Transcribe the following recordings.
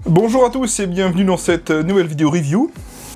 Bonjour à tous et bienvenue dans cette nouvelle vidéo review.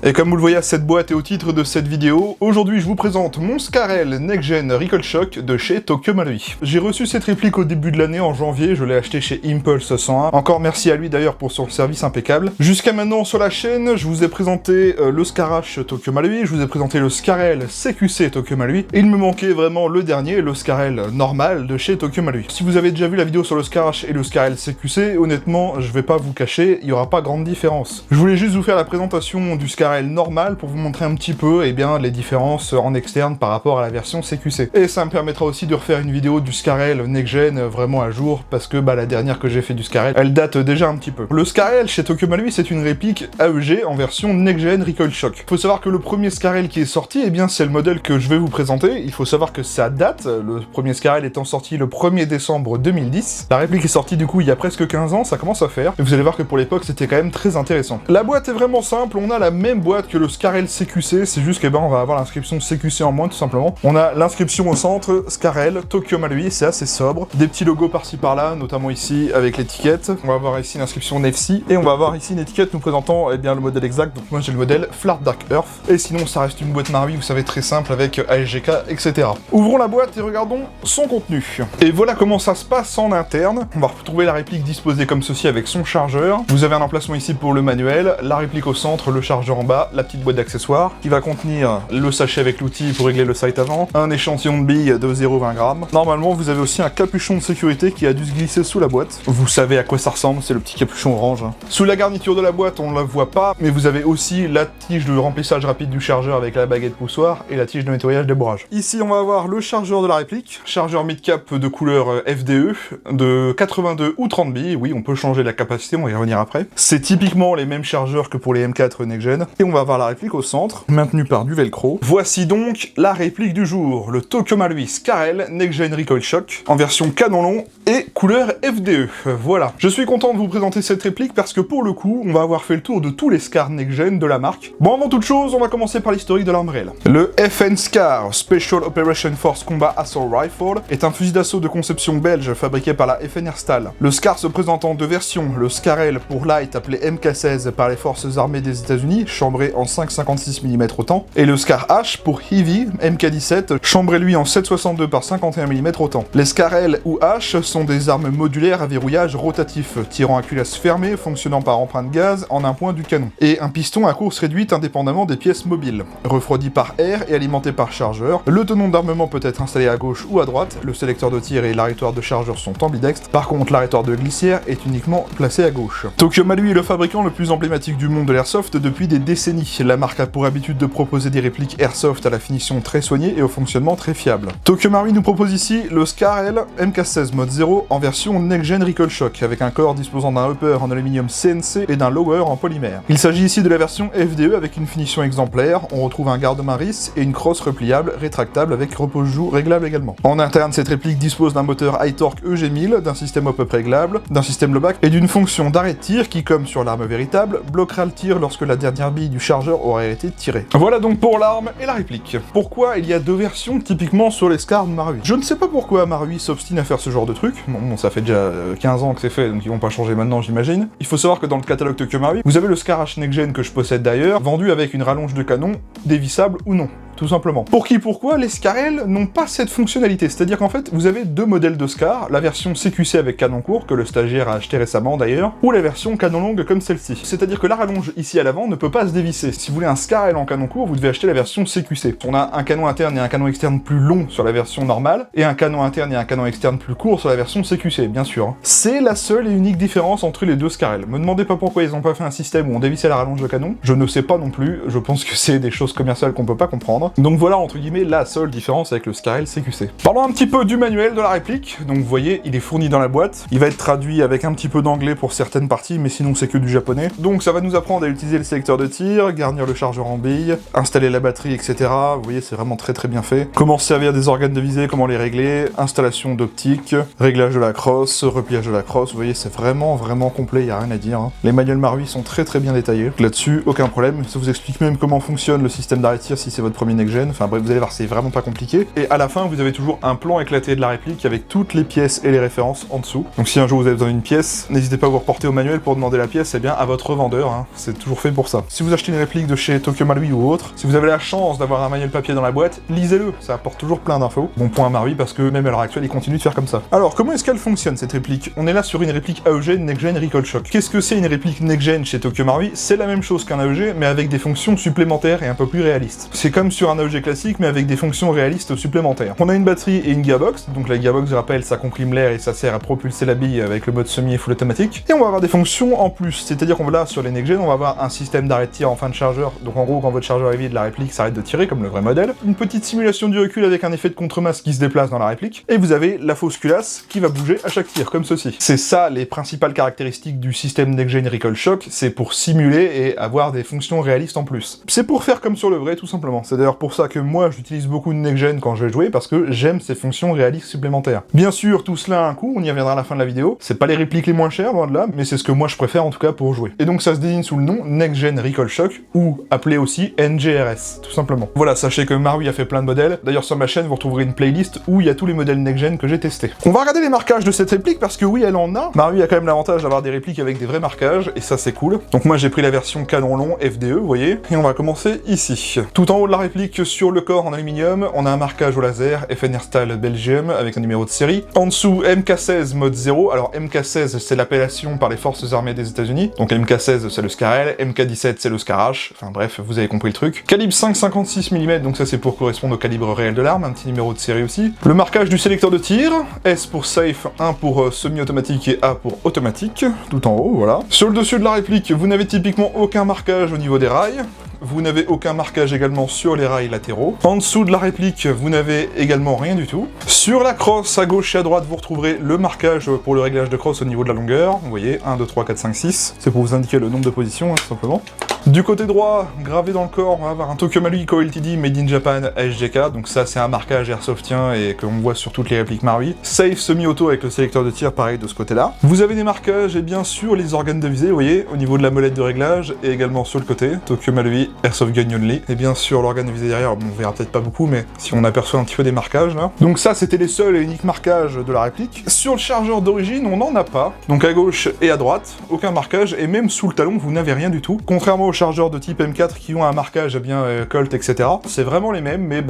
Et comme vous le voyez à cette boîte et au titre de cette vidéo, aujourd'hui je vous présente mon Scarel Next Gen Recoil Shock de chez Tokyo Marui. J'ai reçu cette réplique au début de l'année, en janvier, je l'ai acheté chez Impulse 101. Encore merci à lui d'ailleurs pour son service impeccable. Jusqu'à maintenant sur la chaîne, je vous ai présenté le Scarash Tokyo Marui, je vous ai présenté le Scarel CQC Tokyo Marui, et il me manquait vraiment le dernier, le Scarel normal de chez Tokyo Marui. Si vous avez déjà vu la vidéo sur le Scarash et le Scarel CQC, honnêtement, je vais pas vous cacher, il y aura pas grande différence. Je voulais juste vous faire la présentation du Scarel normal pour vous montrer un petit peu les différences en externe par rapport à la version CQC. Et ça me permettra aussi de refaire une vidéo du Scarel Next Gen vraiment à jour, parce que la dernière que j'ai fait du Scarel, elle date déjà un petit peu. Le Scarel chez Tokyo Marui, c'est une réplique AEG en version Next Gen Recoil Shock. Faut savoir que le premier Scarel qui est sorti, c'est le modèle que je vais vous présenter. Il faut savoir que ça date, le premier Scarel étant sorti le 1er décembre 2010. La réplique est sortie du coup il y a presque 15 ans, ça commence à faire. Et vous allez voir que pour l'époque c'était quand même très intéressant. La boîte est vraiment simple, on a la même boîte que le Scarel CQC, c'est juste on va avoir l'inscription CQC en moins tout simplement. On a l'inscription au centre, Scarel, Tokyo Marui, c'est assez sobre. Des petits logos par-ci par-là, notamment ici avec l'étiquette. On va avoir ici l'inscription NEFC, et on va avoir ici une étiquette nous présentant le modèle exact. Donc moi j'ai le modèle Flart Dark Earth, et sinon ça reste une boîte Marui, vous savez, très simple avec ASGK, etc. Ouvrons la boîte et regardons son contenu. Et voilà comment ça se passe en interne. On va retrouver la réplique disposée comme ceci avec son chargeur. Vous avez un emplacement ici pour le manuel, la réplique au centre, le chargeur en bas, la petite boîte d'accessoires qui va contenir le sachet avec l'outil pour régler le sight avant, un échantillon de billes de 0,20 g. Normalement, vous avez aussi un capuchon de sécurité qui a dû se glisser sous la boîte. Vous savez à quoi ça ressemble, c'est le petit capuchon orange. Sous la garniture de la boîte, on ne la voit pas, mais vous avez aussi la tige de remplissage rapide du chargeur avec la baguette poussoir et la tige de nettoyage des bourrages. Ici, on va avoir le chargeur de la réplique, chargeur mid-cap de couleur FDE de 82 ou 30 billes. Oui, on peut changer la capacité, on va y revenir après. C'est typiquement les mêmes chargeurs que pour les M4 Next Gen. Et on va avoir la réplique au centre, maintenue par du velcro. Voici donc la réplique du jour, le Tokyo Marui Scarel Next Gen Recoil Shock, en version canon long et couleur FDE. Voilà. Je suis content de vous présenter cette réplique parce que pour le coup, on va avoir fait le tour de tous les Scar Next Gen de la marque. Bon, avant toute chose, on va commencer par l'historique de l'arme réelle. Le FN Scar Special Operation Force Combat Assault Rifle est un fusil d'assaut de conception belge fabriqué par la FN Airstall. Le Scar se présente en deux versions, le Scarel pour light appelé MK16 par les forces armées des États-Unis, chambré en 5,56 mm autant, et le Scar H pour Heavy MK17, chambré lui en 7,62 par 51 mm autant. Les Scarel ou H sont des armes modulaires à verrouillage rotatif, tirant à culasse fermée, fonctionnant par emprunt de gaz en un point du canon, et un piston à course réduite indépendamment des pièces mobiles. Refroidi par air et alimenté par chargeur, le tenon d'armement peut être installé à gauche ou à droite, le sélecteur de tir et l'arrêtoire de chargeur sont ambidextres, par contre l'arrêtoire de glissière est uniquement placé à gauche. Tokyo Marui est le fabricant le plus emblématique du monde de l'airsoft depuis des décennies. La marque a pour habitude de proposer des répliques airsoft à la finition très soignée et au fonctionnement très fiable. Tokyo Marui nous propose ici le Scarel MK16 mode 0 en version Next Gen Recoil Shock, avec un corps disposant d'un upper en aluminium CNC et d'un lower en polymère. Il s'agit ici de la version FDE avec une finition exemplaire, on retrouve un garde-main RIS et une crosse repliable, rétractable avec repose-joue réglable également. En interne, cette réplique dispose d'un moteur high torque EG1000, d'un système hop-up réglable, d'un système low-back et d'une fonction d'arrêt de tir qui, comme sur l'arme véritable, bloquera le tir lorsque la dernière bille du chargeur aurait été tirée. Voilà donc pour l'arme et la réplique. Pourquoi il y a deux versions typiquement sur les Scar de Marui? Je ne sais pas pourquoi Marui s'obstine à faire ce genre de truc. Bon, ça fait déjà 15 ans que c'est fait, donc ils vont pas changer maintenant, j'imagine. Il faut savoir que dans le catalogue Tokyo Marui, vous avez le Scarash Next Gen que je possède d'ailleurs, vendu avec une rallonge de canon, dévissable ou non. Tout simplement. Pour qui, pourquoi, les Scarel n'ont pas cette fonctionnalité, c'est-à-dire qu'en fait, vous avez deux modèles de Scar, la version CQC avec canon court, que le stagiaire a acheté récemment d'ailleurs, ou la version canon longue comme celle-ci. C'est-à-dire que la rallonge ici à l'avant ne peut pas se dévisser. Si vous voulez un Scarel en canon court, vous devez acheter la version CQC. On a un canon interne et un canon externe plus long sur la version normale, et un canon interne et un canon externe plus court sur la version CQC, bien sûr. C'est la seule et unique différence entre les deux Scarel. Me demandez pas pourquoi ils n'ont pas fait un système où on dévissait la rallonge de canon, je ne sais pas non plus, je pense que c'est des choses commerciales qu'on peut pas comprendre. Donc voilà, entre guillemets, la seule différence avec le Scarel CQC. Parlons un petit peu du manuel de la réplique. Donc vous voyez, il est fourni dans la boîte. Il va être traduit avec un petit peu d'anglais pour certaines parties, mais sinon c'est que du japonais. Donc ça va nous apprendre à utiliser le sélecteur de tir, garnir le chargeur en billes, installer la batterie, etc. Vous voyez, c'est vraiment très bien fait. Comment se servir des organes de visée, comment les régler, installation d'optique, réglage de la crosse, repliage de la crosse. Vous voyez, c'est vraiment complet, il n'y a rien à dire. Les manuels Marui sont très bien détaillés. Là-dessus, aucun problème. Ça vous explique même comment fonctionne le système d'arrêt de tir si c'est votre premier les next-gen, enfin bref, vous allez voir, c'est vraiment pas compliqué. Et à la fin, vous avez toujours un plan éclaté de la réplique avec toutes les pièces et les références en dessous. Donc si un jour vous avez besoin d'une pièce, n'hésitez pas à vous reporter au manuel pour demander la pièce, et bien à votre vendeur, hein. C'est toujours fait pour ça. Si vous achetez une réplique de chez Tokyo Marui ou autre, si vous avez la chance d'avoir un manuel papier dans la boîte, lisez-le, ça apporte toujours plein d'infos. Bon point à Marui parce que même à l'heure actuelle, il continue de faire comme ça. Alors, comment est-ce qu'elle fonctionne cette réplique? On est là sur une réplique AEG Next-Gen Recall Shock. Qu'est-ce que c'est une réplique Next-Gen chez Tokyo Marui? C'est la même chose qu'un AEG, mais avec des fonctions supplémentaires et un peu plus réalistes. C'est comme sur un AEG classique, mais avec des fonctions réalistes supplémentaires. On a une batterie et une gearbox, donc la gearbox, je rappelle, ça comprime l'air et ça sert à propulser la bille avec le mode semi et full automatique. Et on va avoir des fonctions en plus, c'est-à-dire qu'on va là, sur les Next-Gen, on va avoir un système d'arrêt de tir en fin de chargeur, donc en gros, quand votre chargeur est vide, la réplique s'arrête de tirer, comme le vrai modèle. Une petite simulation du recul avec un effet de contre-masse qui se déplace dans la réplique, et vous avez la fausse culasse qui va bouger à chaque tir, comme ceci. C'est ça les principales caractéristiques du système Next-Gen Recall Shock, c'est pour simuler et avoir des fonctions réalistes en plus. C'est pour faire comme sur le vrai, tout simplement. C'est d'ailleurs pour ça que moi, j'utilise beaucoup de Next-Gen quand je vais jouer, parce que j'aime ces fonctions réalistes supplémentaires. Bien sûr, tout cela a un coût, on y reviendra à la fin de la vidéo. C'est pas les répliques les moins chères, loin de là, mais c'est ce que moi je préfère en tout cas pour jouer. Et donc ça se désigne sous le nom Next-Gen Recall Shock, ou appelé aussi NGRS, tout simplement. Voilà, sachez que Marui a fait plein de modèles. D'ailleurs sur ma chaîne, vous retrouverez une playlist où il y a tous les modèles Next-Gen que j'ai testés. On va regarder les marquages de cette réplique, parce que oui, elle en a. Marui a quand même l'avantage d'avoir des répliques avec des vrais marquages, et ça c'est cool. Donc moi j'ai pris la version canon long FDE, vous voyez, et on va commencer ici. Tout en haut de la réplique, sur le corps en aluminium, on a un marquage au laser, FN Airstyle Belgium, avec un numéro de série. En dessous, MK16 mode 0, alors MK16 c'est l'appellation par les forces armées des États-Unis, donc MK16 c'est le SCAR-L, MK17 c'est le SCAR-H, enfin bref, vous avez compris le truc. Calibre 5,56 mm, donc ça c'est pour correspondre au calibre réel de l'arme, un petit numéro de série aussi. Le marquage du sélecteur de tir, S pour safe, 1 pour semi-automatique et A pour automatique, tout en haut, voilà. Sur le dessus de la réplique, vous n'avez typiquement aucun marquage au niveau des rails. Vous n'avez aucun marquage également sur les rails latéraux. En dessous de la réplique, vous n'avez également rien du tout. Sur la crosse, à gauche et à droite, vous retrouverez le marquage pour le réglage de crosse au niveau de la longueur. Vous voyez, 1, 2, 3, 4, 5, 6. C'est pour vous indiquer le nombre de positions, hein, tout simplement. Du côté droit, gravé dans le corps, on va avoir un Tokyo Marui Co Ltd Made in Japan HJK, donc ça c'est un marquage airsoftien et qu'on voit sur toutes les répliques Marui. Safe semi-auto avec le sélecteur de tir, pareil de ce côté-là. Vous avez des marquages et bien sûr les organes de visée, vous voyez, au niveau de la molette de réglage et également sur le côté, Tokyo Marui Airsoft Gun Only. Et bien sûr l'organe de visée derrière, bon, on verra peut-être pas beaucoup, mais si on aperçoit un petit peu des marquages là. Donc ça c'était les seuls et uniques marquages de la réplique. Sur le chargeur d'origine, on n'en a pas. Donc à gauche et à droite, aucun marquage, et même sous le talon, vous n'avez rien du tout. Contrairement aux chargeurs de type M4 qui ont un marquage bien Colt, etc. C'est vraiment les mêmes, mais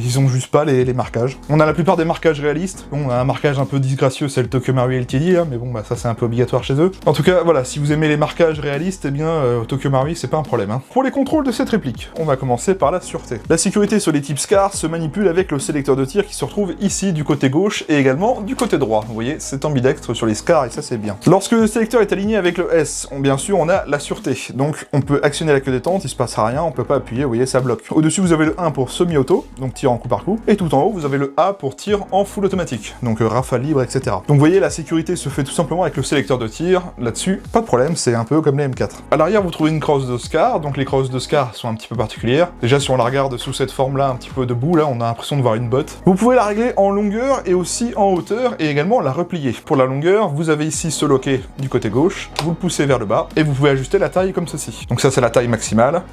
ils ont juste pas les marquages. On a la plupart des marquages réalistes. Bon, on a un marquage un peu disgracieux, c'est le Tokyo Marui Ltd, là, mais bon, ça c'est un peu obligatoire chez eux. En tout cas, voilà, si vous aimez les marquages réalistes, eh bien, Tokyo Marui, c'est pas un problème. Hein. Pour les contrôles de cette réplique, on va commencer par la sûreté. La sécurité sur les types SCAR se manipule avec le sélecteur de tir qui se retrouve ici du côté gauche et également du côté droit. Vous voyez, c'est ambidextre sur les SCAR et ça c'est bien. Lorsque le sélecteur est aligné avec le S, bien sûr, on a la sûreté. Donc, on peut actionner la queue détente, il se passera rien, on peut pas appuyer, vous voyez, ça bloque. Au-dessus, vous avez le 1 pour semi-auto, donc tir en coup par coup, et tout en haut, vous avez le A pour tir en full automatique, donc rafale libre, etc. Donc vous voyez, la sécurité se fait tout simplement avec le sélecteur de tir, là-dessus, pas de problème, c'est un peu comme les M4. À l'arrière, vous trouvez une crosse de SCAR, donc les crosses de SCAR sont un petit peu particulières. Déjà, si on la regarde sous cette forme-là, un petit peu debout, là, on a l'impression de voir une botte. Vous pouvez la régler en longueur et aussi en hauteur, et également la replier. Pour la longueur, vous avez ici ce loquet du côté gauche, vous le poussez vers le bas, et vous pouvez ajuster la taille comme ceci. Donc ça, c'est la taille maximale.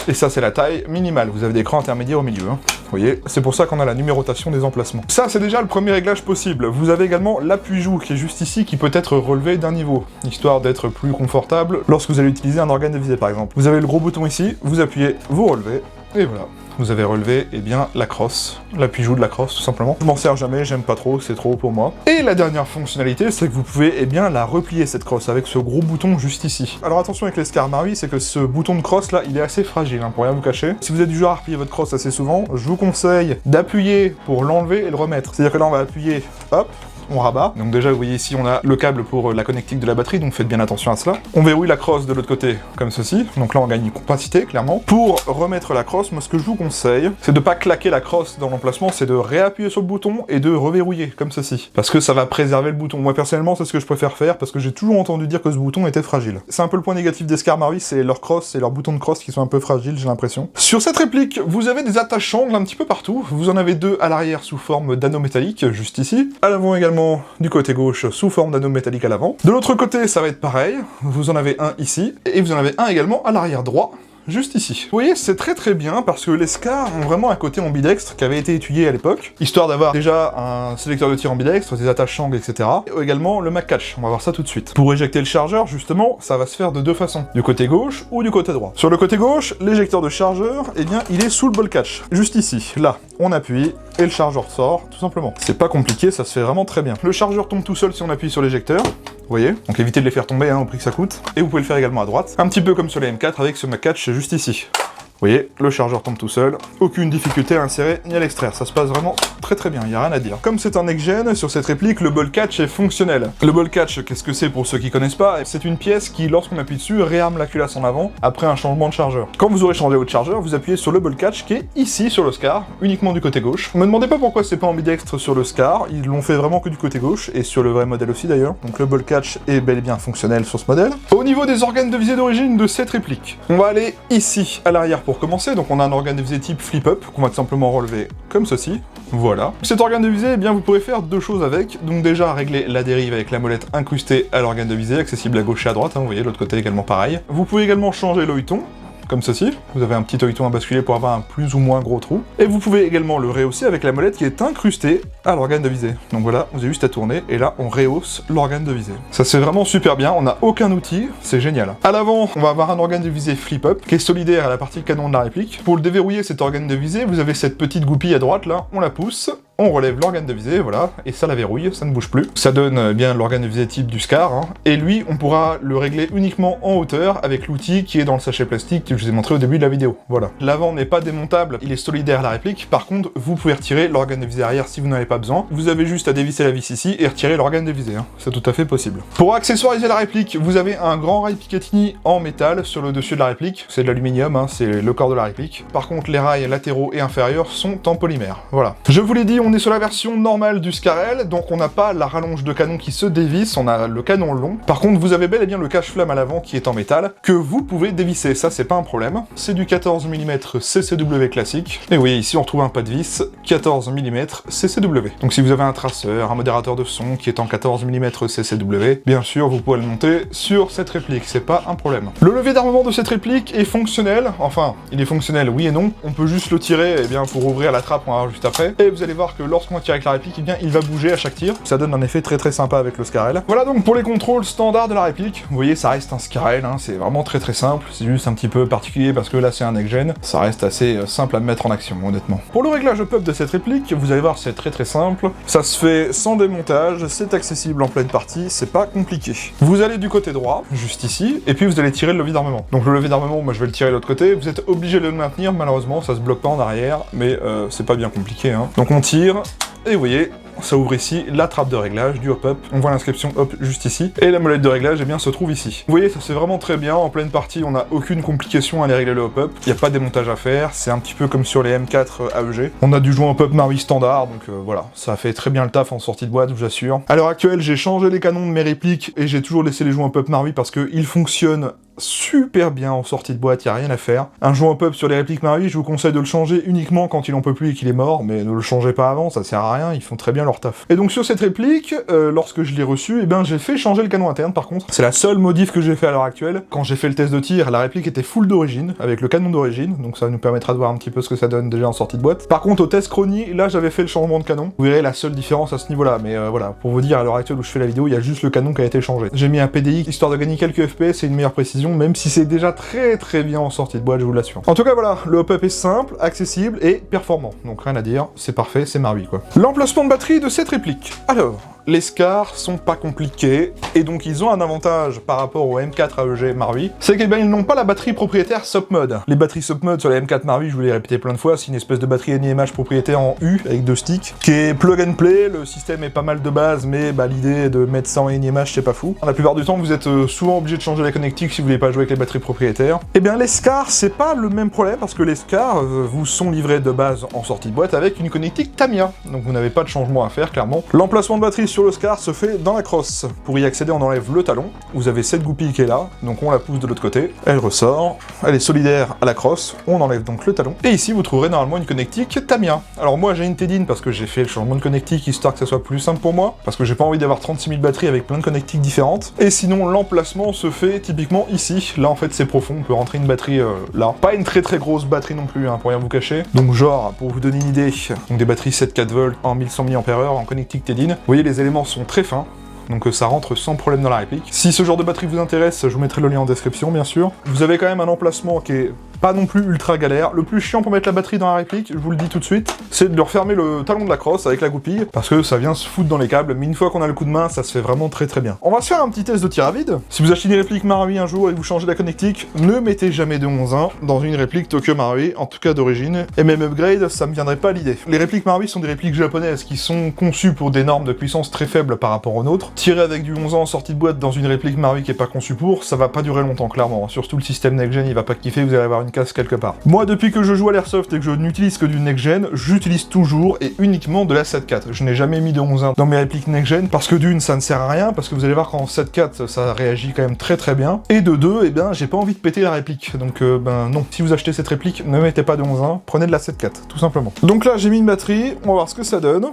Et ça, c'est la taille minimale. Vous avez des crans intermédiaires au milieu. Hein. Vous voyez, c'est pour ça qu'on a la numérotation des emplacements. Ça, c'est déjà le premier réglage possible. Vous avez également l'appui-joue qui est juste ici, qui peut être relevé d'un niveau, histoire d'être plus confortable lorsque vous allez utiliser un organe de visée, par exemple. Vous avez le gros bouton ici, vous appuyez, vous relevez, et voilà. Vous avez relevé, eh bien, la crosse, l'appui-joue de la crosse, tout simplement. Je m'en sers jamais, j'aime pas trop, c'est trop pour moi. Et la dernière fonctionnalité, c'est que vous pouvez, eh bien, la replier, cette crosse, avec ce gros bouton juste ici. Alors attention avec les SCAR Marui, c'est que ce bouton de crosse, là, il est assez fragile, hein, pour rien vous cacher. Si vous êtes du genre à replier votre crosse assez souvent, je vous conseille d'appuyer pour l'enlever et le remettre. C'est-à-dire que là, on va appuyer, hop, on rabat. Donc déjà, vous voyez ici, on a le câble pour la connectique de la batterie, donc faites bien attention à cela. On verrouille la crosse de l'autre côté, comme ceci. Donc là, on gagne une compacité, clairement. Pour remettre la crosse, moi, ce que je vous conseille, c'est de pas claquer la crosse dans l'emplacement, c'est de réappuyer sur le bouton et de reverrouiller, comme ceci. Parce que ça va préserver le bouton. Moi, personnellement, c'est ce que je préfère faire, parce que j'ai toujours entendu dire que ce bouton était fragile. C'est un peu le point négatif des SCAR Marui, c'est leur crosse et leurs boutons de crosse qui sont un peu fragiles, j'ai l'impression. Sur cette réplique, vous avez des attaches-angles un petit peu partout. Vous en avez deux à l'arrière sous forme d'anneau métallique, juste ici. À l'avant également, du côté gauche, sous forme d'anneau métallique à l'avant. De l'autre côté, ça va être pareil. Vous en avez un ici, et vous en avez un également à l'arrière droit, juste ici. Vous voyez, c'est très bien parce que les SCAR ont vraiment un côté ambidextre qui avait été étudié à l'époque, histoire d'avoir déjà un sélecteur de tir ambidextre, des attaches Shang, etc. Et également le MagCatch, on va voir ça tout de suite. Pour éjecter le chargeur, justement, ça va se faire de deux façons, du côté gauche ou du côté droit. Sur le côté gauche, l'éjecteur de chargeur, eh bien, il est sous le ball catch, juste ici. Là, on appuie et le chargeur sort, tout simplement. C'est pas compliqué, ça se fait vraiment très bien. Le chargeur tombe tout seul si on appuie sur l'éjecteur. Vous voyez, donc évitez de les faire tomber au prix que ça coûte. Et vous pouvez le faire également à droite, un petit peu comme sur les M4 avec ce MagCatch juste ici. Vous voyez, le chargeur tombe tout seul, aucune difficulté à insérer ni à l'extraire, ça se passe vraiment très bien, il n'y a rien à dire. Comme c'est un next-gen, sur cette réplique, le ball catch est fonctionnel. Le ball catch, qu'est-ce que c'est pour ceux qui connaissent pas? C'est une pièce qui, lorsqu'on appuie dessus, réarme la culasse en avant après un changement de chargeur. Quand vous aurez changé votre chargeur, vous appuyez sur le ball catch qui est ici sur le SCAR, uniquement du côté gauche. Me demandez pas pourquoi c'est pas ambidextre sur le SCAR, ils l'ont fait vraiment que du côté gauche, et sur le vrai modèle aussi d'ailleurs. Donc le ball catch est bel et bien fonctionnel sur ce modèle. Au niveau des organes de visée d'origine de cette réplique, on va aller ici, à l'arrière pour commencer, donc on a un organe de visée type flip-up, qu'on va tout simplement relever comme ceci, voilà. Cet organe de visée, eh bien vous pourrez faire deux choses avec, donc déjà régler la dérive avec la molette incrustée à l'organe de visée, accessible à gauche et à droite, hein, vous voyez, l'autre côté également pareil. Vous pouvez également changer l'œilleton, comme ceci, vous avez un petit œilleton à basculer pour avoir un plus ou moins gros trou, et vous pouvez également le rehausser avec la molette qui est incrustée à l'organe de visée. Donc voilà, vous avez juste à tourner, et là on rehausse l'organe de visée. Ça c'est vraiment super bien, on n'a aucun outil, c'est génial. À l'avant, on va avoir un organe de visée flip-up, qui est solidaire à la partie canon de la réplique. Pour le déverrouiller cet organe de visée, vous avez cette petite goupille à droite là, on la pousse, on relève l'organe de visée, voilà, et ça la verrouille, ça ne bouge plus. Ça donne bien l'organe de visée type du SCAR, hein, et lui, on pourra le régler uniquement en hauteur avec l'outil qui est dans le sachet plastique que je vous ai montré au début de la vidéo, voilà. L'avant n'est pas démontable, il est solidaire à la réplique, par contre, vous pouvez retirer l'organe de visée arrière si vous n'en avez pas besoin. Vous avez juste à dévisser la vis ici et retirer l'organe de visée, hein. C'est tout à fait possible. Pour accessoiriser la réplique, vous avez un grand rail Picatinny en métal sur le dessus de la réplique, c'est de l'aluminium, hein, c'est le corps de la réplique. Par contre, les rails latéraux et inférieurs sont en polymère, voilà. Je vous l'ai dit, on est sur la version normale du SCARL, donc on n'a pas la rallonge de canon qui se dévisse, on a le canon long. Par contre, vous avez bel et bien le cache-flamme à l'avant qui est en métal, que vous pouvez dévisser, ça c'est pas un problème. C'est du 14 mm CCW classique, et oui, ici on retrouve un pas de vis, 14 mm CCW. Donc si vous avez un traceur, un modérateur de son qui est en 14 mm CCW, bien sûr vous pouvez le monter sur cette réplique, c'est pas un problème. Le levier d'armement de cette réplique est fonctionnel, enfin, il est fonctionnel oui et non, on peut juste le tirer, et bien pour ouvrir la trappe on va voir juste après, et vous allez voir que lorsqu'on tire avec la réplique, eh bien il va bouger à chaque tir, ça donne un effet très sympa avec le SCARL. Voilà donc pour les contrôles standards de la réplique, vous voyez ça reste un SCARL, hein, c'est vraiment très simple, c'est juste un petit peu particulier parce que là c'est un next-gen, ça reste assez simple à mettre en action honnêtement. Pour le réglage up de cette réplique, vous allez voir c'est très simple, ça se fait sans démontage, c'est accessible en pleine partie, c'est pas compliqué. Vous allez du côté droit, juste ici, et puis vous allez tirer le levier d'armement. Donc le levier d'armement, moi je vais le tirer de l'autre côté, vous êtes obligé de le maintenir, malheureusement ça se bloque pas en arrière, mais c'est pas bien compliqué, hein. Donc on tire, et vous voyez, ça ouvre ici la trappe de réglage du hop-up. On voit l'inscription hop juste ici. Et la molette de réglage, eh bien, se trouve ici. Vous voyez, ça c'est vraiment très bien. En pleine partie, on n'a aucune complication à aller régler le hop-up. Il n'y a pas de démontage à faire. C'est un petit peu comme sur les M4 AEG. On a du joint hop-up Marui standard, donc voilà. Ça fait très bien le taf en sortie de boîte, je vous assure. À l'heure actuelle, j'ai changé les canons de mes répliques et j'ai toujours laissé les joints hop-up Marui parce qu'ils fonctionnent super bien en sortie de boîte, y a rien à faire. Un joint hop-up sur les répliques Marui, je vous conseille de le changer uniquement quand il en peut plus et qu'il est mort, mais ne le changez pas avant, ça sert à rien, ils font très bien leur taf. Et donc sur cette réplique, lorsque je l'ai reçue, eh ben j'ai fait changer le canon interne par contre. C'est la seule modif que j'ai fait à l'heure actuelle. Quand j'ai fait le test de tir, la réplique était full d'origine, avec le canon d'origine, donc ça nous permettra de voir un petit peu ce que ça donne déjà en sortie de boîte. Par contre au test chronie, là j'avais fait le changement de canon. Vous verrez la seule différence à ce niveau-là, mais voilà, pour vous dire à l'heure actuelle où je fais la vidéo, il y a juste le canon qui a été changé. J'ai mis un PDI histoire de gagner quelques FPS et une meilleure précision, même si c'est déjà très bien en sortie de boîte, je vous l'assure. En tout cas voilà, le hop-up est simple, accessible et performant, donc rien à dire, c'est parfait, c'est Marui quoi. L'emplacement de batterie de cette réplique. Alors, les SCAR sont pas compliqués, et donc ils ont un avantage par rapport au M4 AEG Marui, c'est qu'ils n'ont pas la batterie propriétaire SOP-Mode. Les batteries SOP-Mode sur les M4 Marui, je vous l'ai répété plein de fois, c'est une espèce de batterie NIMH propriétaire en U, avec 2 sticks, qui est plug and play, le système est pas mal de base, mais bah, l'idée de mettre ça en NIMH, c'est pas fou. La plupart du temps, vous êtes souvent obligé de changer la connectique si vous voulez pas jouer avec les batteries propriétaires. Et bien les SCAR, c'est pas le même problème, parce que les SCAR vous sont livrés de base en sortie de boîte avec une connectique Tamiya, donc vous n'avez pas de changement à faire, clairement. L'emplacement de batterie sur le SCAR se fait dans la crosse. Pour y accéder, on enlève le talon. Vous avez cette goupille qui est là, donc on la pousse de l'autre côté. Elle ressort, elle est solidaire à la crosse. On enlève donc le talon. Et ici, vous trouverez normalement une connectique Tamiya. Alors moi, j'ai une Tedin parce que j'ai fait le changement de connectique histoire que ça soit plus simple pour moi, parce que j'ai pas envie d'avoir 36 000 batteries avec plein de connectiques différentes. Et sinon, l'emplacement se fait typiquement ici. Là, en fait, c'est profond. On peut rentrer une batterie là. Pas une très grosse batterie non plus, hein, pour rien vous cacher. Donc genre, pour vous donner une idée, donc des batteries 7-4 volts en 1100 mAh en connectique Tedin. Vous voyez, les éléments sont très fins. Donc ça rentre sans problème dans la réplique. Si ce genre de batterie vous intéresse, je vous mettrai le lien en description, bien sûr. Vous avez quand même un emplacement qui est pas non plus ultra galère. Le plus chiant pour mettre la batterie dans la réplique, je vous le dis tout de suite, c'est de leur fermer le talon de la crosse avec la goupille, parce que ça vient se foutre dans les câbles, mais une fois qu'on a le coup de main, ça se fait vraiment très bien. On va se faire un petit test de tir à vide. Si vous achetez une réplique Marui un jour et que vous changez la connectique, ne mettez jamais de 11.1 dans une réplique Tokyo Marui, en tout cas d'origine. Et même upgrade, ça me viendrait pas à l'idée. Les répliques Marui sont des répliques japonaises qui sont conçues pour des normes de puissance très faibles par rapport aux nôtres. Tirer avec du 11 ans en sortie de boîte dans une réplique Marui qui est pas conçue pour, ça va pas durer longtemps, clairement. Surtout le système next-gen, il va pas kiffer, vous allez avoir une casse quelque part. Moi, depuis que je joue à l'airsoft et que je n'utilise que du next-gen, j'utilise toujours et uniquement de la 7.4. Je n'ai jamais mis de 11.1 dans mes répliques next-gen, parce que d'une, ça ne sert à rien, parce que vous allez voir qu'en 7.4, ça réagit quand même très bien. Et de deux, eh bien, j'ai pas envie de péter la réplique. Donc, ben non. Si vous achetez cette réplique, ne mettez pas de 11.1, prenez de la 7.4, tout simplement. Donc là, j'ai mis une batterie, on va voir ce que ça donne.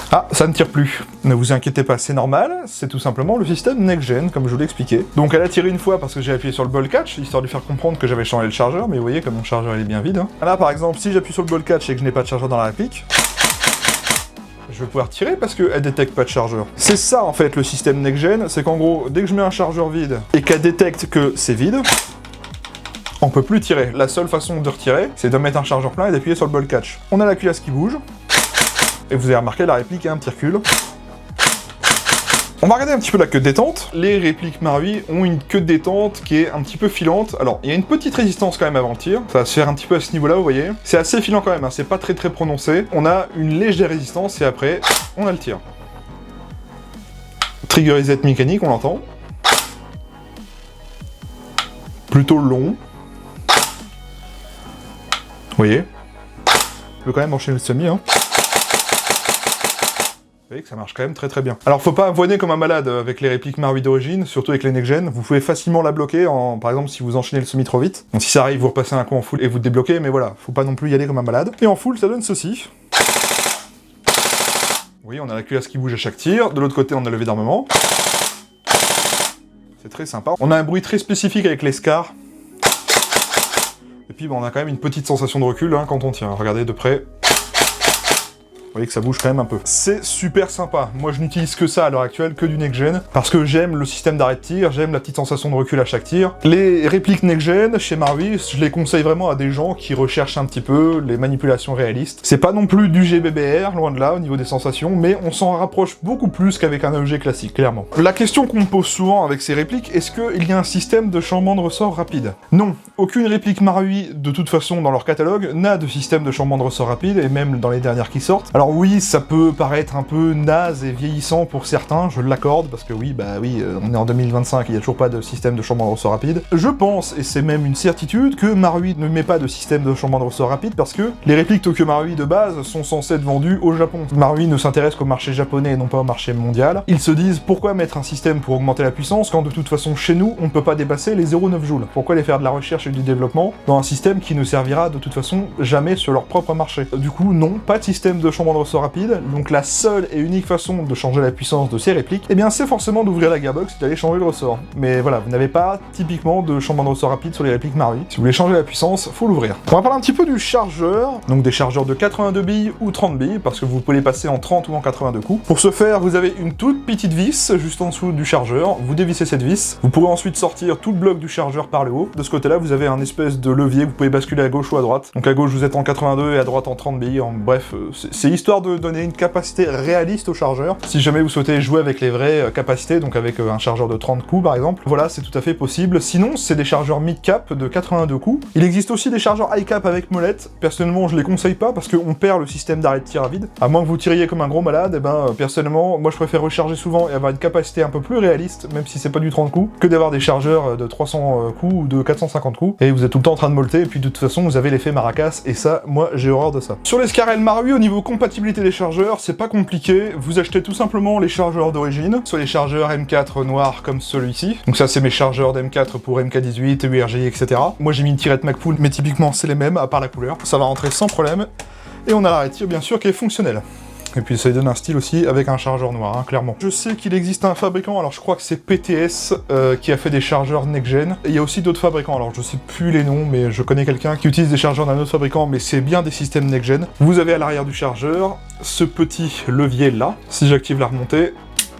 Ah, ça ne tire plus. Ne vous inquiétez pas, c'est normal, c'est tout simplement le système next-gen, comme je vous l'ai expliqué. Donc elle a tiré une fois parce que j'ai appuyé sur le ball catch, histoire de faire comprendre que j'avais changé le chargeur, mais vous voyez que mon chargeur il est bien vide. Hein. Là par exemple, si j'appuie sur le ball catch et que je n'ai pas de chargeur dans la réplique, je vais pouvoir tirer parce qu'elle détecte pas de chargeur. C'est ça en fait le système next-gen, c'est qu'en gros, dès que je mets un chargeur vide et qu'elle détecte que c'est vide, on peut plus tirer. La seule façon de retirer, c'est de mettre un chargeur plein et d'appuyer sur le ball catch. On a la culasse qui bouge. Et vous avez remarqué, la réplique a un petit recul. On va regarder un petit peu la queue de détente. Les répliques Marui ont une queue de détente qui est un petit peu filante. Alors, il y a une petite résistance quand même avant le tir. Ça va se faire un petit peu à ce niveau-là, vous voyez. C'est assez filant quand même, hein. C'est pas très prononcé. On a une légère résistance et après, on a le tir. Trigger reset mécanique, on l'entend. Plutôt long. Vous voyez. Je peux quand même enchaîner le semi, hein. Vous voyez que ça marche quand même très bien. Alors faut pas avoiner comme un malade avec les répliques Marui d'origine, surtout avec les next-gen. Vous pouvez facilement la bloquer, par exemple si vous enchaînez le semi trop vite. Donc si ça arrive, vous repassez un coup en full et vous débloquez, mais voilà, faut pas non plus y aller comme un malade. Et en full, ça donne ceci. Oui, on a la culasse qui bouge à chaque tir. De l'autre côté, on a le levé d'armement. C'est très sympa. On a un bruit très spécifique avec les SCAR. Et puis bon, on a quand même une petite sensation de recul hein, quand on tire. Regardez de près. Vous voyez que ça bouge quand même un peu. C'est super sympa. Moi, je n'utilise que ça à l'heure actuelle, que du next-gen, parce que j'aime le système d'arrêt de tir, j'aime la petite sensation de recul à chaque tir. Les répliques next-gen, chez Marui, je les conseille vraiment à des gens qui recherchent un petit peu les manipulations réalistes. C'est pas non plus du GBBR, loin de là, au niveau des sensations, mais on s'en rapproche beaucoup plus qu'avec un AEG classique, clairement. La question qu'on me pose souvent avec ces répliques, est-ce qu'il y a un système de changement de ressort rapide? Non. Aucune réplique Marui, de toute façon, dans leur catalogue, n'a de système de changement de ressort rapide, et même dans les dernières qui sortent. Alors oui, ça peut paraître un peu naze et vieillissant pour certains, je l'accorde, parce que oui, on est en 2025, il n'y a toujours pas de système de changement de ressort rapide. Je pense, et c'est même une certitude, que Marui ne met pas de système de changement de ressort rapide, parce que les répliques Tokyo Marui de base sont censées être vendues au Japon. Marui ne s'intéresse qu'au marché japonais et non pas au marché mondial. Ils se disent, pourquoi mettre un système pour augmenter la puissance, quand de toute façon, chez nous, on ne peut pas dépasser les 0,9 joules? Pourquoi aller faire de la recherche et du développement dans un système qui ne servira de toute façon jamais sur leur propre marché? Du coup, non, pas de système de changement de ressort rapide, donc la seule et unique façon de changer la puissance de ces répliques, eh bien c'est forcément d'ouvrir la gearbox et d'aller changer le ressort. Mais voilà, vous n'avez pas typiquement de changement de ressort rapide sur les répliques Marui. Si vous voulez changer la puissance, faut l'ouvrir. On va parler un petit peu du chargeur, donc des chargeurs de 82 billes ou 30 billes, parce que vous pouvez les passer en 30 ou en 82 coups. Pour ce faire, vous avez une toute petite vis juste en dessous du chargeur, vous dévissez cette vis, vous pourrez ensuite sortir tout le bloc du chargeur par le haut. De ce côté-là, vous avez un espèce de levier, vous pouvez basculer à gauche ou à droite. Donc à gauche, vous êtes en 82 et à droite en 30 billes. Bref, c'est histoire de donner une capacité réaliste au chargeur. Si jamais vous souhaitez jouer avec les vraies capacités, donc avec un chargeur de 30 coups par exemple, voilà, c'est tout à fait possible. Sinon, c'est des chargeurs mid-cap de 82 coups. Il existe aussi des chargeurs high-cap avec molette. Personnellement, je les conseille pas parce qu'on perd le système d'arrêt de tir à vide. À moins que vous tiriez comme un gros malade, et personnellement, moi je préfère recharger souvent et avoir une capacité un peu plus réaliste, même si c'est pas du 30 coups, que d'avoir des chargeurs de 300 coups ou de 450 coups. coup, et vous êtes tout le temps en train de molter, et puis de toute façon vous avez l'effet maracas, et ça, moi j'ai horreur de ça. Sur les Scarel Mark 8, au niveau compatibilité des chargeurs, c'est pas compliqué, vous achetez tout simplement les chargeurs d'origine, soit les chargeurs M4 noirs comme celui-ci, donc ça c'est mes chargeurs d'M4 pour MK18, URJ, etc. Moi j'ai mis une tirette MagPul, mais typiquement c'est les mêmes, à part la couleur, ça va rentrer sans problème, et on a l'arrêt de tir bien sûr qui est fonctionnel. Et puis ça lui donne un style aussi avec un chargeur noir, hein, clairement. Je sais qu'il existe un fabricant, alors je crois que c'est PTS qui a fait des chargeurs next-gen. Et il y a aussi d'autres fabricants, alors je sais plus les noms, mais je connais quelqu'un qui utilise des chargeurs d'un autre fabricant, mais c'est bien des systèmes next-gen. Vous avez à l'arrière du chargeur ce petit levier là. Si j'active la remontée,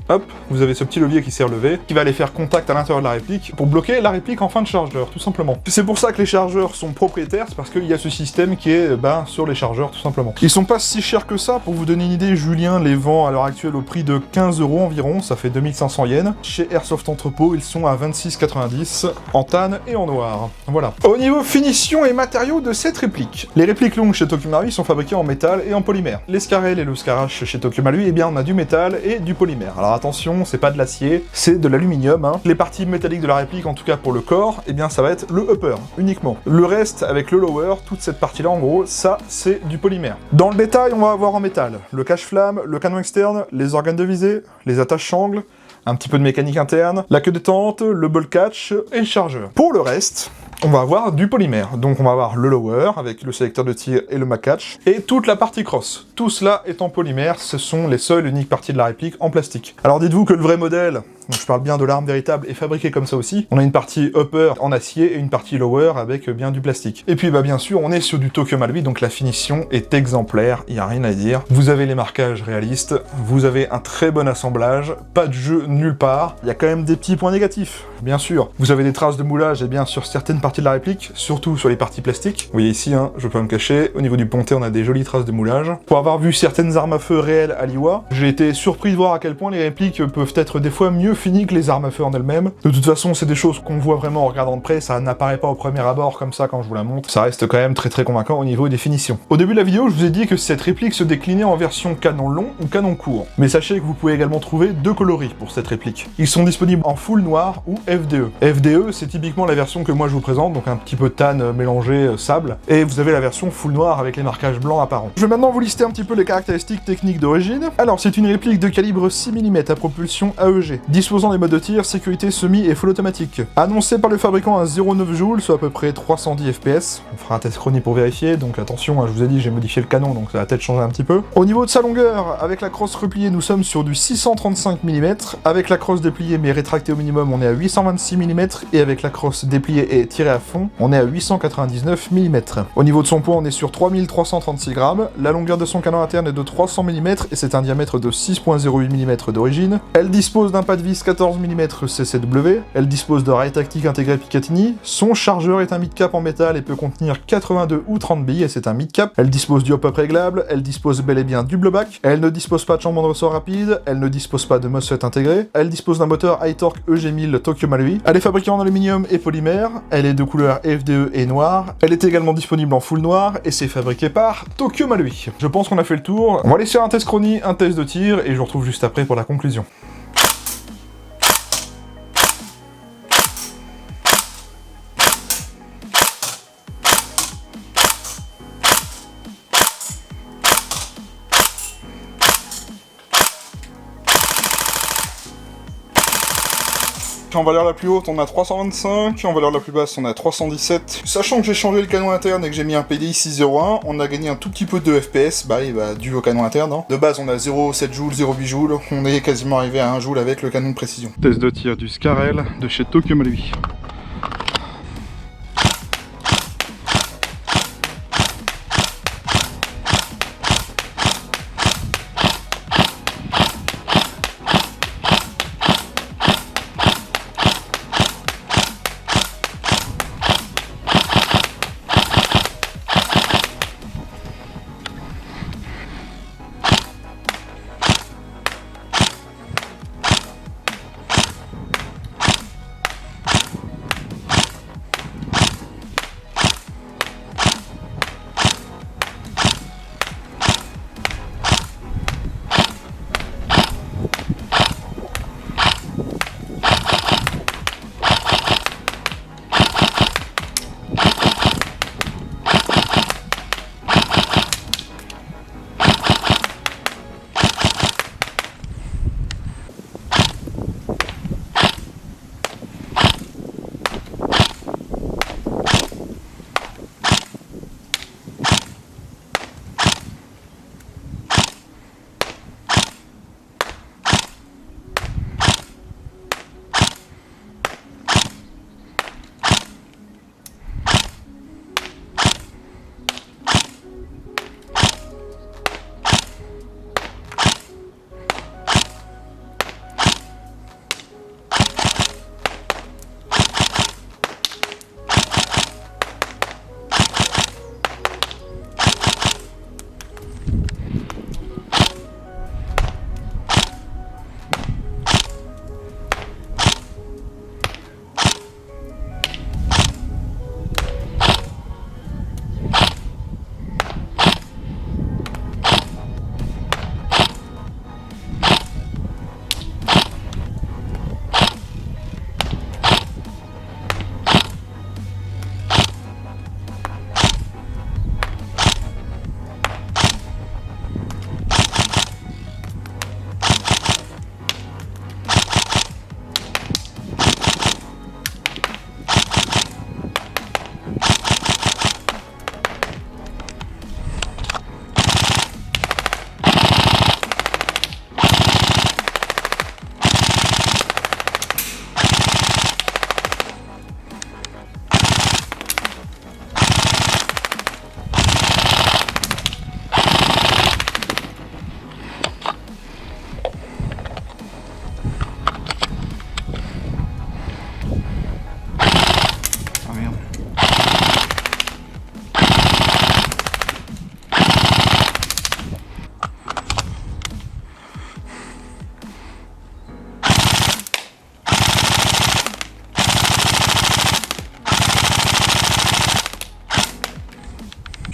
hop, vous avez ce petit levier qui s'est relevé, qui va aller faire contact à l'intérieur de la réplique pour bloquer la réplique en fin de chargeur, tout simplement. C'est pour ça que les chargeurs sont propriétaires, c'est parce qu'il y a ce système qui est sur les chargeurs, tout simplement. Ils sont pas si chers que ça, pour vous donner une idée, Julien les vend à l'heure actuelle au prix de 15 € environ, ça fait 2500 yens. Chez Airsoft Entrepôt, ils sont à 26,90 en tan et en noir. Voilà. Au niveau finition et matériaux de cette réplique, les répliques longues chez Tokyo Marui sont fabriquées en métal et en polymère. Les Scarel et le Scarache chez Tokyo Marui, eh bien on a du métal et du polymère. Alors attention, c'est pas de l'acier, c'est de l'aluminium. Hein. Les parties métalliques de la réplique, en tout cas pour le corps, eh bien ça va être le upper, uniquement. Le reste, avec le lower, toute cette partie-là, en gros, ça, c'est du polymère. Dans le détail, on va avoir en métal le cache-flamme, le canon externe, les organes de visée, les attaches-sangles, un petit peu de mécanique interne, la queue détente, le ball catch et le chargeur. Pour le reste, on va avoir du polymère. Donc on va avoir le lower avec le sélecteur de tir et le mag catch et toute la partie cross. Tout cela est en polymère, ce sont les seules uniques parties de la réplique en plastique. Alors dites-vous que le vrai modèle, donc je parle bien de l'arme véritable, est fabriqué comme ça aussi. On a une partie upper en acier et une partie lower avec bien du plastique. Et puis bien sûr, on est sur du Tokyo Marui, donc la finition est exemplaire, il n'y a rien à dire. Vous avez les marquages réalistes, vous avez un très bon assemblage, pas de jeu nulle part. Il y a quand même des petits points négatifs, bien sûr. Vous avez des traces de moulage et bien sur certaines parties de la réplique, surtout sur les parties plastiques. Vous voyez ici, hein, je peux me cacher, au niveau du pontet, on a des jolies traces de moulage. Pour avoir vu certaines armes à feu réelles à l'Iwa, j'ai été surpris de voir à quel point les répliques peuvent être des fois mieux finies que les armes à feu en elles-mêmes. De toute façon, c'est des choses qu'on voit vraiment en regardant de près, ça n'apparaît pas au premier abord comme ça quand je vous la montre. Ça reste quand même très convaincant au niveau des finitions. Au début de la vidéo, je vous ai dit que cette réplique se déclinait en version canon long ou canon court. Mais sachez que vous pouvez également trouver deux coloris pour cette réplique. Ils sont disponibles en full noir ou FDE. FDE, c'est typiquement la version que moi je vous présente, donc un petit peu tan mélangé sable, et vous avez la version full noir avec les marquages blancs apparents. Je vais maintenant vous lister un petit peu les caractéristiques techniques d'origine. Alors, c'est une réplique de calibre 6 mm à propulsion AEG, disposant des modes de tir, sécurité semi et full automatique. Annoncé par le fabricant à 0,9 joules, soit à peu près 310 fps. On fera un test chronie pour vérifier, donc attention, hein, je vous ai dit, j'ai modifié le canon, donc ça va peut-être changer un petit peu. Au niveau de sa longueur, avec la crosse repliée, nous sommes sur du 635 mm. Avec la crosse dépliée mais rétractée au minimum, on est à 826 mm. Et avec la crosse dépliée et tirée à fond, on est à 899 mm. Au niveau de son poids, on est sur 3336 grammes. La longueur de son canon interne est de 300 mm et c'est un diamètre de 6,08 mm d'origine. Elle dispose d'un pas de vis 14 mm CCW. Elle dispose de rail tactique intégré Picatinny. Son chargeur est un mid-cap en métal et peut contenir 82 ou 30 billes et c'est un mid-cap. Elle dispose du hop-up réglable. Elle dispose bel et bien du blowback. Elle ne dispose pas de chambres de ressort rapide. Elle ne dispose pas de MOSFET intégré. Elle dispose d'un moteur high torque EG1000 Tokyo Marui. Elle est fabriquée en aluminium et polymère. Elle est de couleur FDE et noir. Elle est également disponible en full noir et c'est fabriqué par Tokyo Marui. Je pense qu'on a fait le tour. On va aller sur un test chronie, un test de tir et je vous retrouve juste après pour la conclusion. En valeur la plus haute, on a 325, en valeur la plus basse, on a 317. Sachant que j'ai changé le canon interne et que j'ai mis un PDI 601, on a gagné un tout petit peu de FPS, dû au canon interne. Hein. De base, on a 0,7 joules, 0,8 joules, on est quasiment arrivé à 1 joule avec le canon de précision. Test de tir du Scarel de chez Tokyo Marui.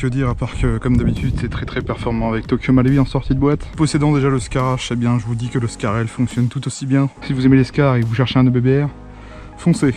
que dire à part que, comme d'habitude, c'est très performant avec Tokyo Marui en sortie de boîte. Possédant déjà le Scarache, eh bien je vous dis que le Scarel fonctionne tout aussi bien. Si vous aimez les Scars et que vous cherchez un EBBR, foncez.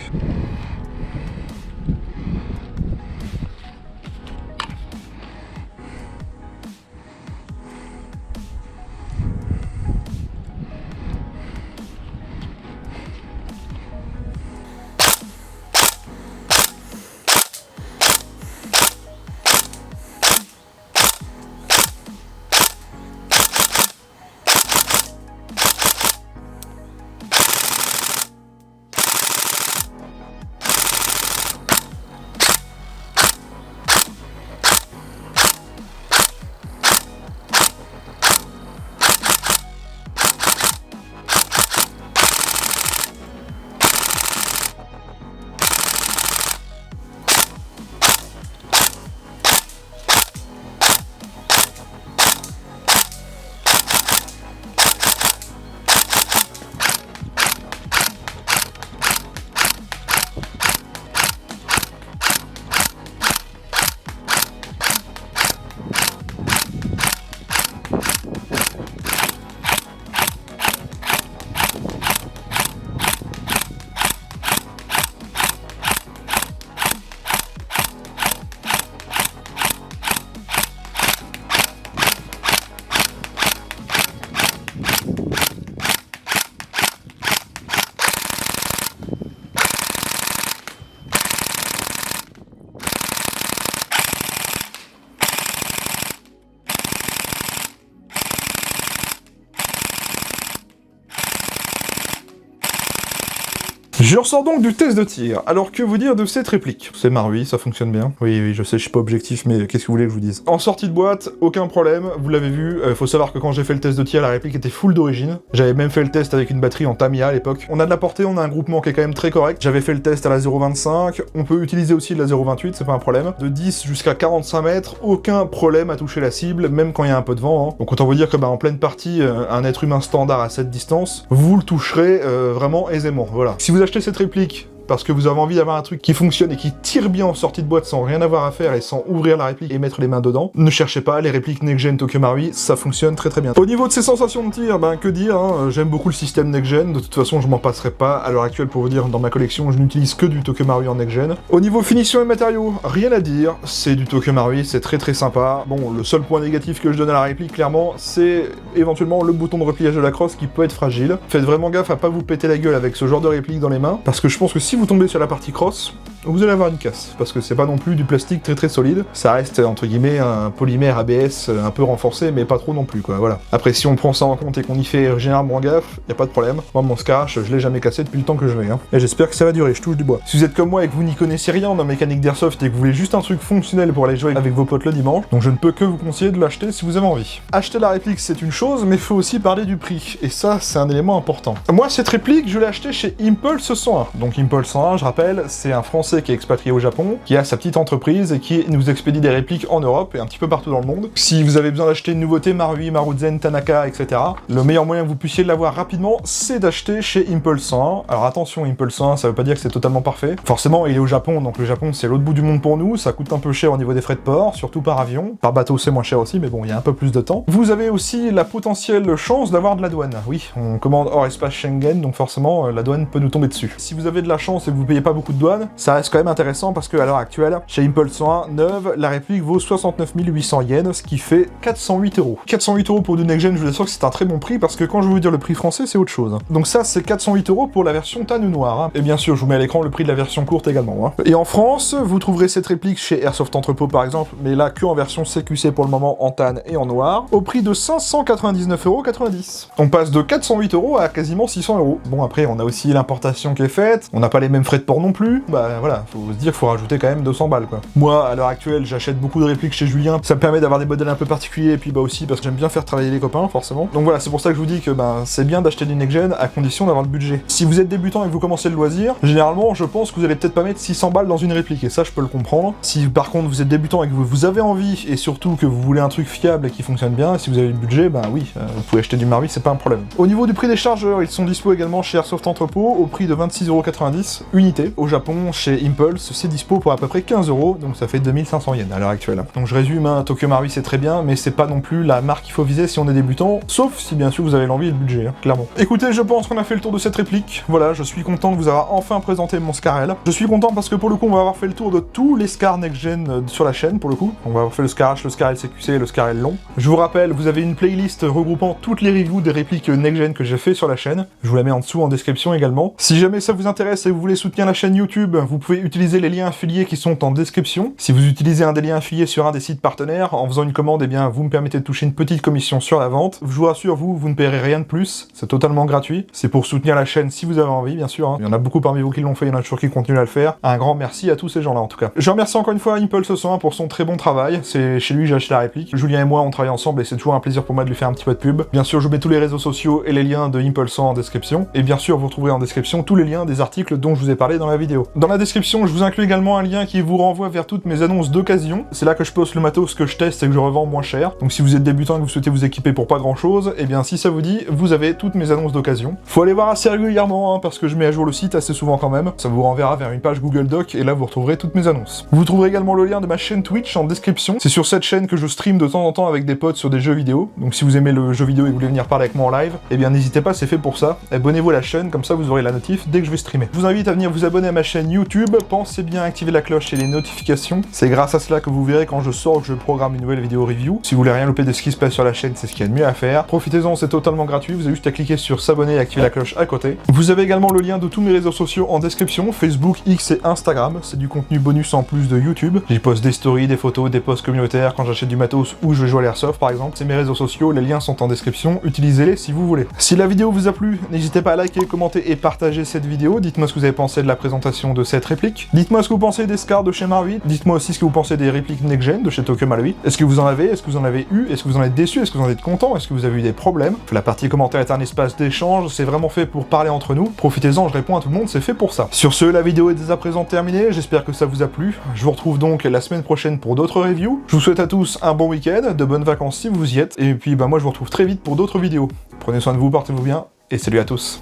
Je ressors donc du test de tir. Alors que vous dire de cette réplique? C'est Marui, ça fonctionne bien. Oui, je sais, je suis pas objectif, mais qu'est-ce que vous voulez que je vous dise? En sortie de boîte, aucun problème, vous l'avez vu. Faut savoir que quand j'ai fait le test de tir, la réplique était full d'origine. J'avais même fait le test avec une batterie en Tamiya à l'époque. On a de la portée, on a un groupement qui est quand même très correct. J'avais fait le test à la 0,25. On peut utiliser aussi de la 0,28, c'est pas un problème. De 10 jusqu'à 45 mètres, aucun problème à toucher la cible, même quand il y a un peu de vent. Donc autant vous dire que en pleine partie, un être humain standard à cette distance, vous le toucherez vraiment aisément. Voilà. Si vous achetez cette réplique parce que vous avez envie d'avoir un truc qui fonctionne et qui tire bien en sortie de boîte sans rien avoir à faire et sans ouvrir la réplique et mettre les mains dedans, ne cherchez pas, les répliques Next-Gen Tokyo Marui, ça fonctionne très bien. Au niveau de ses sensations de tir, que dire, hein, j'aime beaucoup le système Next-Gen, de toute façon je m'en passerai pas, à l'heure actuelle pour vous dire, dans ma collection je n'utilise que du Tokyo Marui en Next-Gen. Au niveau finition et matériaux, rien à dire, c'est du Tokyo Marui, c'est très sympa. Bon, le seul point négatif que je donne à la réplique, clairement, c'est éventuellement le bouton de repliage de la crosse qui peut être fragile. Faites vraiment gaffe à pas vous péter la gueule avec ce genre de réplique dans les mains, parce que je pense que si vous tombez sur la partie cross, vous allez avoir une casse, parce que c'est pas non plus du plastique très solide, ça reste entre guillemets un polymère ABS un peu renforcé, mais pas trop non plus, quoi, voilà. Après, si on prend ça en compte et qu'on y fait généralement gaffe, y a pas de problème. Moi, mon Scarache, je l'ai jamais cassé depuis le temps que je vais, hein. Et j'espère que ça va durer, je touche du bois. Si vous êtes comme moi et que vous n'y connaissez rien en mécanique d'airsoft et que vous voulez juste un truc fonctionnel pour aller jouer avec vos potes le dimanche, donc je ne peux que vous conseiller de l'acheter si vous avez envie. Acheter la réplique, c'est une chose, mais faut aussi parler du prix, et ça, c'est un élément important. Moi, cette réplique, je l'ai achetée chez Impulse 101. Donc Impulse 101, je rappelle, c'est un Français qui est expatrié au Japon, qui a sa petite entreprise et qui nous expédie des répliques en Europe et un petit peu partout dans le monde. Si vous avez besoin d'acheter une nouveauté Marui, Maruzen, Tanaka, etc., le meilleur moyen que vous puissiez l'avoir rapidement, c'est d'acheter chez Impulse 101. Alors attention, Impulse 101, ça veut pas dire que c'est totalement parfait. Forcément, il est au Japon, donc le Japon, c'est l'autre bout du monde pour nous, ça coûte un peu cher au niveau des frais de port, surtout par avion. Par bateau, c'est moins cher aussi, mais bon, il y a un peu plus de temps. Vous avez aussi la potentielle chance d'avoir de la douane. Oui, on commande hors espace Schengen, donc forcément, la douane peut nous tomber dessus. Si vous avez de la chance et que vous payez pas beaucoup de douane, ça reste quand même intéressant parce que à l'heure actuelle, chez Impulse 101 neuve, la réplique vaut 69 800 yens, ce qui fait 408 €. 408 € pour du Next-Gen, je vous assure que c'est un très bon prix parce que quand je vais vous dire le prix français, c'est autre chose. Donc ça, c'est 408 € pour la version tan ou noire. Hein. Et bien sûr, je vous mets à l'écran le prix de la version courte également. Hein. Et en France, vous trouverez cette réplique chez Airsoft Entrepôt par exemple, mais là que en version CQC pour le moment en tan et en noir, au prix de 599,90 €. On passe de 408 € à quasiment 600 €. Bon, après, on a aussi l'importation qui est faite, on n'a pas les mêmes frais de port non plus. Bah voilà, faut se dire qu'il faut rajouter quand même 200 balles quoi. Moi, à l'heure actuelle, j'achète beaucoup de répliques chez Julien, ça me permet d'avoir des modèles un peu particuliers, et puis bah aussi parce que j'aime bien faire travailler les copains, forcément. Donc voilà, c'est pour ça que je vous dis que c'est bien d'acheter du Next-Gen à condition d'avoir le budget. Si vous êtes débutant et que vous commencez le loisir, généralement, je pense que vous allez peut-être pas mettre 600 balles dans une réplique, et ça, je peux le comprendre. Si par contre vous êtes débutant et que vous avez envie, et surtout que vous voulez un truc fiable et qui fonctionne bien, et si vous avez le budget, oui, vous pouvez acheter du Marui, c'est pas un problème. Au niveau du prix des chargeurs, ils sont dispo également chez Airsoft Entrepôt, au prix de 26,90 € unité. Au Japon, chez chez Impulse, c'est dispo pour à peu près 15 €, donc ça fait 2500 yens à l'heure actuelle. Donc je résume, hein, Tokyo Marui c'est très bien, mais c'est pas non plus la marque qu'il faut viser si on est débutant, sauf si bien sûr vous avez l'envie et le budget, hein, clairement. Écoutez, je pense qu'on a fait le tour de cette réplique. Voilà, je suis content de vous avoir enfin présenté mon Scarel. Je suis content parce que pour le coup, on va avoir fait le tour de tous les Scars next-gen sur la chaîne, pour le coup. On va avoir fait le Scar H, le Scar LCQC et le Scar L long. Je vous rappelle, vous avez une playlist regroupant toutes les reviews des répliques next-gen que j'ai fait sur la chaîne. Je vous la mets en dessous en description également. Si jamais ça vous intéresse et vous voulez soutenir la chaîne YouTube, vous pouvez utiliser les liens affiliés qui sont en description. Si vous utilisez un des liens affiliés sur un des sites partenaires, en faisant une commande, eh bien, vous me permettez de toucher une petite commission sur la vente. Je vous rassure, vous ne paierez rien de plus. C'est totalement gratuit. C'est pour soutenir la chaîne si vous avez envie, bien sûr. Hein. Il y en a beaucoup parmi vous qui l'ont fait, il y en a toujours qui continuent à le faire. Un grand merci à tous ces gens-là, en tout cas. Je remercie encore une fois Impulse 101 pour son très bon travail. C'est chez lui que j'ai acheté la réplique. Julien et moi, on travaille ensemble et c'est toujours un plaisir pour moi de lui faire un petit peu de pub. Bien sûr, je vous mets tous les réseaux sociaux et les liens de Impulse 100 en description. Et bien sûr, vous retrouverez en description tous les liens des articles dont je vous ai parlé dans la vidéo. Dans la description, je vous inclus également un lien qui vous renvoie vers toutes mes annonces d'occasion. C'est là que je poste le matos que je teste et que je revends moins cher. Donc si vous êtes débutant et que vous souhaitez vous équiper pour pas grand-chose, eh bien si ça vous dit, vous avez toutes mes annonces d'occasion. Faut aller voir assez régulièrement, hein, parce que je mets à jour le site assez souvent quand même. Ça vous renverra vers une page Google Doc et là vous retrouverez toutes mes annonces. Vous trouverez également le lien de ma chaîne Twitch en description. C'est sur cette chaîne que je stream de temps en temps avec des potes sur des jeux vidéo. Donc si vous aimez le jeu vidéo et que vous voulez venir parler avec moi en live, eh bien n'hésitez pas, c'est fait pour ça. Abonnez-vous à la chaîne, comme ça vous aurez la notif dès que je vais streamer. Je vous invite à venir vous abonner à ma chaîne YouTube. Pensez bien à activer la cloche et les notifications. C'est grâce à cela que vous verrez quand je sors que je programme une nouvelle vidéo review. Si vous voulez rien louper de ce qui se passe sur la chaîne, c'est ce qu'il y a de mieux à faire. Profitez-en, c'est totalement gratuit. Vous avez juste à cliquer sur s'abonner et activer la cloche à côté. Vous avez également le lien de tous mes réseaux sociaux en description, Facebook, X et Instagram. C'est du contenu bonus en plus de YouTube. J'y poste des stories, des photos, des posts communautaires quand j'achète du matos ou je vais jouer à l'airsoft par exemple. C'est mes réseaux sociaux, les liens sont en description. Utilisez-les si vous voulez. Si la vidéo vous a plu, n'hésitez pas à liker, commenter et partager cette vidéo. Dites-moi ce que vous avez pensé de la présentation de cette réplique. Dites-moi ce que vous pensez des Scars de chez Marui. Dites-moi aussi ce que vous pensez des répliques next-gen de chez Tokyo Marui. Est-ce que vous en avez? Est-ce que vous en avez eu? Est-ce que vous en êtes déçu? Est-ce que vous en êtes content? Est-ce que vous avez eu des problèmes? La partie commentaire est un espace d'échange, c'est vraiment fait pour parler entre nous. Profitez-en, je réponds à tout le monde, c'est fait pour ça. Sur ce, la vidéo est dès à présent terminée, j'espère que ça vous a plu. Je vous retrouve donc la semaine prochaine pour d'autres reviews. Je vous souhaite à tous un bon week-end, de bonnes vacances si vous y êtes, et puis moi je vous retrouve très vite pour d'autres vidéos. Prenez soin de vous, portez-vous bien, et salut à tous.